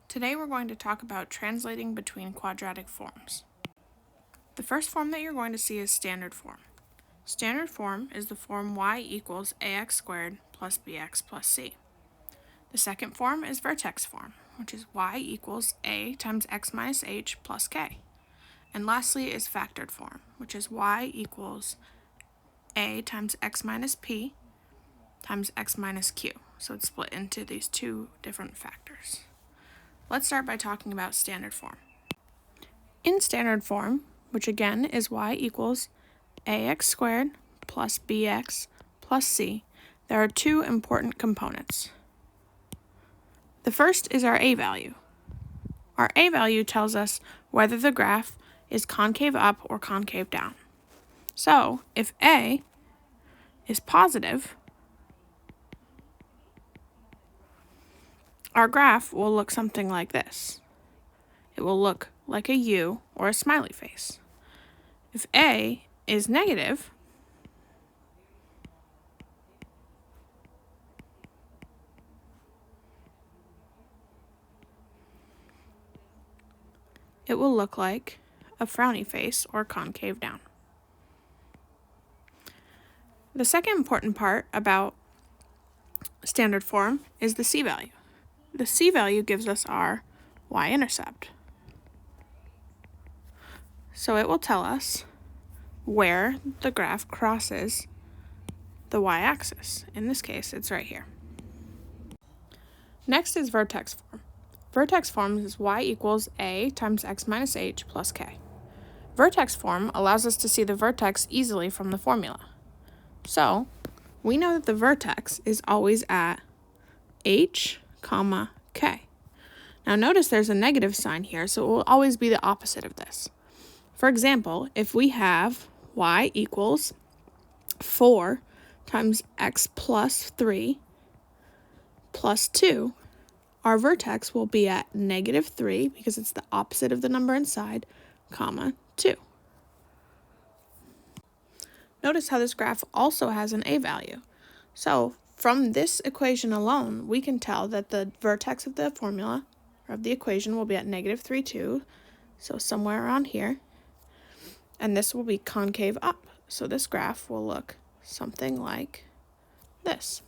Today we're going to talk about translating between quadratic forms. The first form that you're going to see is standard form. Standard form is the form y equals ax squared plus bx plus c. The second form is vertex form, which is y equals a times x minus h plus k. And lastly is factored form, which is y equals a times x minus p times x minus q. So it's split into these two different factors. Let's start by talking about standard form. In standard form, which again is y equals ax squared plus bx plus c, there are two important components. The first is our a value. Our a value tells us whether the graph is concave up or concave down. So, if a is positive, our graph will look something like this. It will look like a U or a smiley face. If a is negative, it will look like a frowny face or concave down. The second important part about standard form is the c value. The c value gives us our y-intercept. So it will tell us where the graph crosses the y-axis. In this case, it's right here. Next is vertex form. Vertex form is y equals a times x minus h plus k. Vertex form allows us to see the vertex easily from the formula. So, we know that the vertex is always at h, k. Now notice there's a negative sign here, so it will always be the opposite of this. For example, if we have y equals 4 times x plus 3 plus 2, our vertex will be at negative 3, because it's the opposite of the number inside, 2. Notice how this graph also has an a value. So from this equation alone, we can tell that the vertex of the formula, or of the equation, will be at negative 3, 2, so somewhere around here. And this will be concave up. So this graph will look something like this.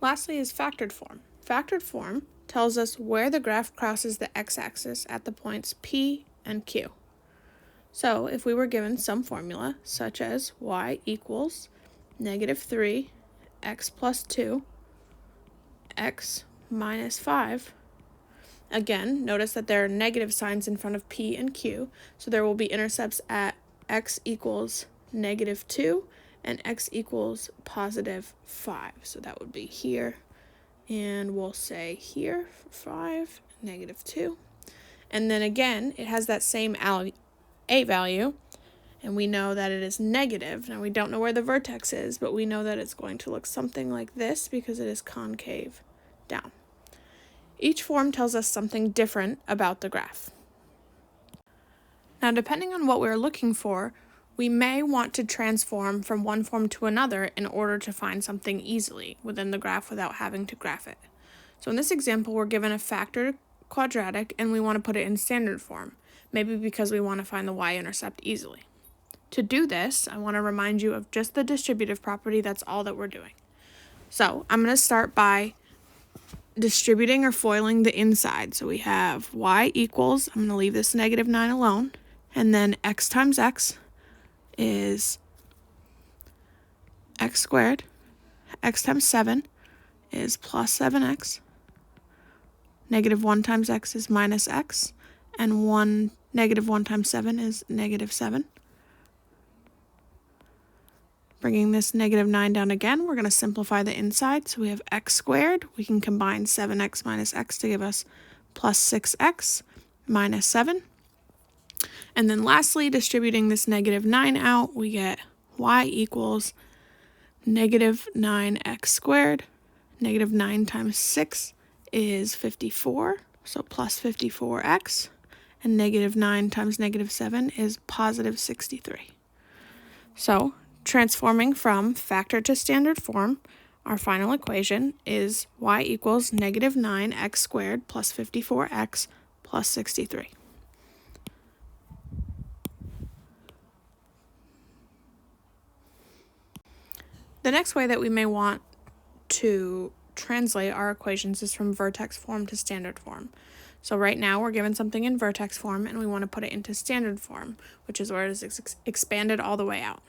Lastly is factored form. Factored form tells us where the graph crosses the x-axis at the points P and Q. So if we were given some formula, such as y equals negative 3, x plus 2, x minus 5, again, notice that there are negative signs in front of P and Q, so there will be intercepts at x equals negative 2 and x equals positive 5. So that would be here, and we'll say here for 5, negative 2. And then again, it has that same a value, and we know that it is negative. Now we don't know where the vertex is, but we know that it's going to look something like this because it is concave down. Each form tells us something different about the graph. Now, depending on what we're looking for, we may want to transform from one form to another in order to find something easily within the graph without having to graph it. So in this example, we're given a factored quadratic and we want to put it in standard form, maybe because we want to find the y-intercept easily. To do this, I want to remind you of just the distributive property. That's all that we're doing. So I'm going to start by distributing or foiling the inside. So we have y equals, I'm going to leave this negative 9 alone, and then x times x is x squared. X times 7 is plus 7x. Negative 1 times x is minus x. And negative 1 times 7 is negative 7. Bringing this negative 9 down again, we're going to simplify the inside. So we have x squared. We can combine 7x minus x to give us plus 6x minus 7. And then lastly, distributing this negative 9 out, we get y equals negative 9x squared. Negative 9 times 6 is 54, so plus 54x. And negative 9 times negative 7 is positive 63. So, transforming from factored to standard form, our final equation is y equals negative 9x squared plus 54x plus 63. The next way that we may want to translate our equations is from vertex form to standard form. So right now we're given something in vertex form and we want to put it into standard form, which is where it is expanded all the way out.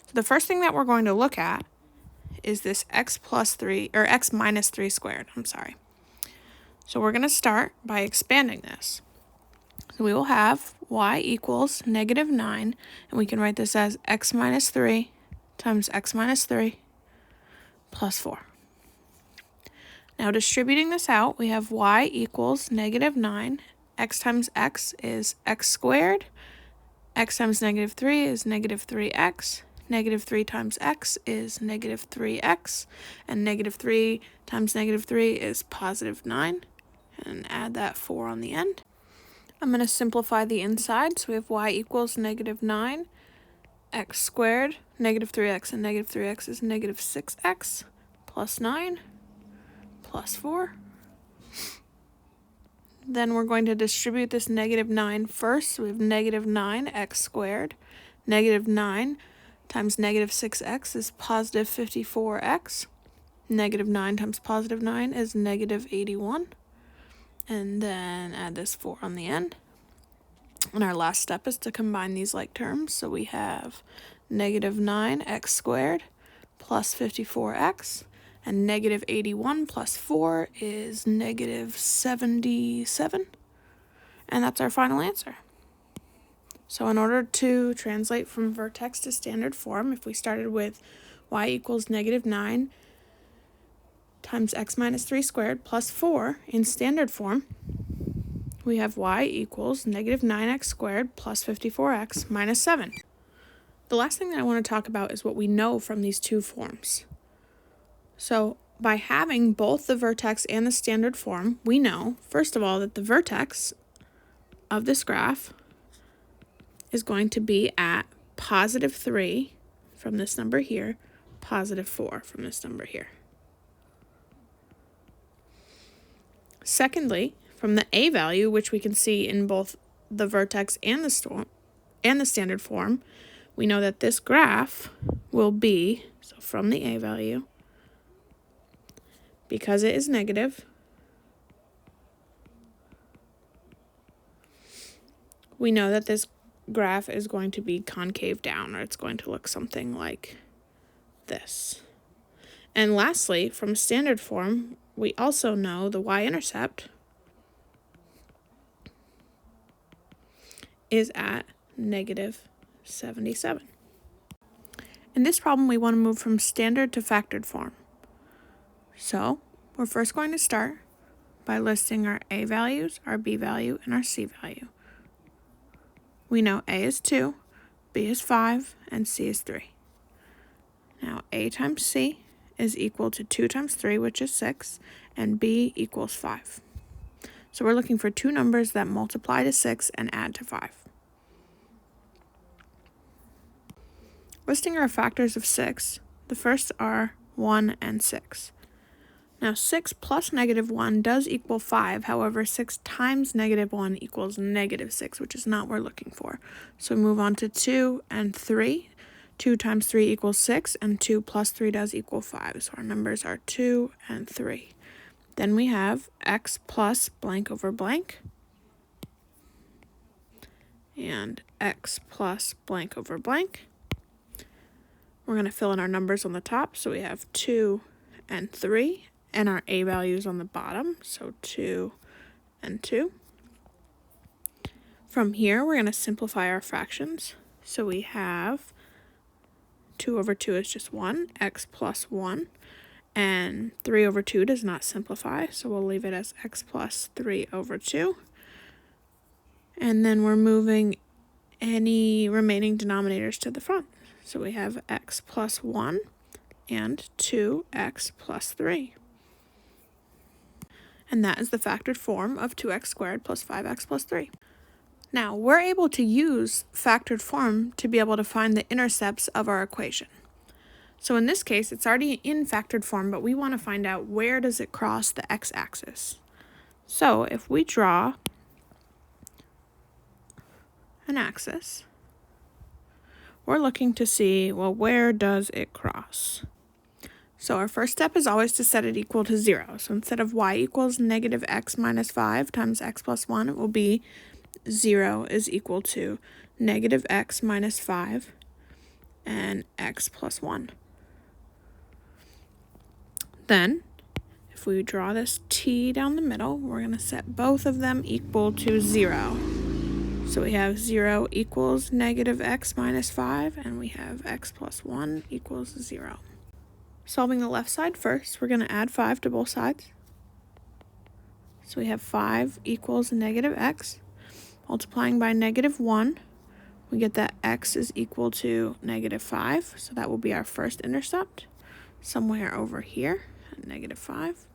So the first thing that we're going to look at is this x minus 3 squared. So we're going to start by expanding this. So we will have y equals negative 9, and we can write this as x minus 3 times x minus 3 plus 4. Now distributing this out, we have y equals negative 9. X times x is x squared. X times negative 3 is negative 3x. Negative 3 times x is negative 3x. And negative 3 times negative 3 is positive 9. And add that 4 on the end. I'm going to simplify the inside. So we have y equals negative 9. X squared, negative 3x, and negative 3x is negative 6x plus 9 plus 4. Then we're going to distribute this negative 9 first. So we have negative 9x squared. Negative 9 times negative 6x is positive 54x. Negative 9 times positive 9 is negative 81. And then add this 4 on the end. And our last step is to combine these like terms. So we have negative 9x squared plus 54x. And negative 81 plus 4 is negative 77. And that's our final answer. So in order to translate from vertex to standard form, if we started with y equals negative 9 times x minus 3 squared plus 4 in standard form, we have y equals negative 9x squared plus 54x minus 7. The last thing that I want to talk about is what we know from these two forms. So by having both the vertex and the standard form, we know, first of all, that the vertex of this graph is going to be at positive 3 from this number here, positive 4 from this number here. Secondly, from the a value, which we can see in both the vertex and the standard form, we know that this graph will be, so from the a value, because it is negative, we know that this graph is going to be concave down, or it's going to look something like this. And lastly, from standard form, we also know the y-intercept is at negative 77. In this problem, we want to move from standard to factored form. So we're first going to start by listing our a values, our b value, and our c value. We know a is 2, b is 5, and c is 3. Now a times c is equal to 2 times 3, which is 6, and b equals 5. So we're looking for two numbers that multiply to 6 and add to 5. Listing our factors of 6, the first are 1 and 6. Now 6 plus negative 1 does equal 5, however 6 times negative 1 equals negative 6, which is not what we're looking for. So we move on to 2 and 3. 2 times 3 equals 6, and 2 plus 3 does equal 5, so our numbers are 2 and 3. Then we have x plus blank over blank, and x plus blank over blank. We're going to fill in our numbers on the top, so we have 2 and 3, and our a values on the bottom, so 2 and 2. From here, we're going to simplify our fractions, so we have 2 over 2 is just 1, x plus 1, and 3 over 2 does not simplify, so we'll leave it as x plus 3 over 2. And then we're moving any remaining denominators to the front. So we have x plus 1 and 2x plus 3. And that is the factored form of 2x squared plus 5x plus 3. Now, we're able to use factored form to be able to find the intercepts of our equation. So in this case, it's already in factored form, but we want to find out where does it cross the x-axis. So if we draw an axis, we're looking to see, well, where does it cross? So our first step is always to set it equal to 0. So instead of y equals negative x minus 5 times x plus 1, it will be 0 is equal to negative x minus 5 and x plus 1. Then, if we draw this t down the middle, we're going to set both of them equal to 0. So we have 0 equals negative x minus 5, and we have x plus 1 equals 0. Solving the left side first, we're going to add 5 to both sides. So we have 5 equals negative x. Multiplying by negative 1, we get that x is equal to negative 5. So that will be our first intercept, somewhere over here at negative 5.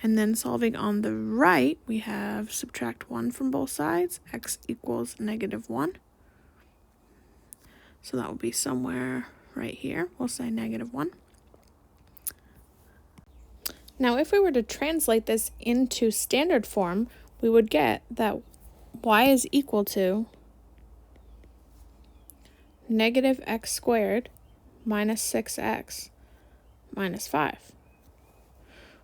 And then solving on the right, we have subtract 1 from both sides. X equals negative 1. So that will be somewhere right here. We'll say negative 1. Now, if we were to translate this into standard form, we would get that y is equal to negative x squared minus 6x minus 5.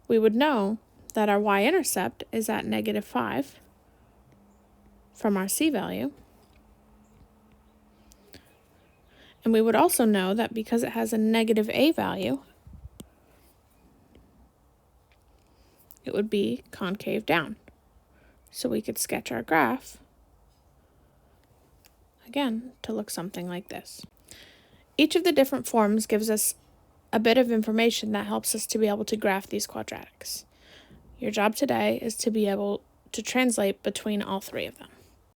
We would know that our y-intercept is at negative 5 from our c value. And we would also know that because it has a negative a value, it would be concave down. So we could sketch our graph, again, to look something like this. Each of the different forms gives us a bit of information that helps us to be able to graph these quadratics. Your job today is to be able to translate between all three of them.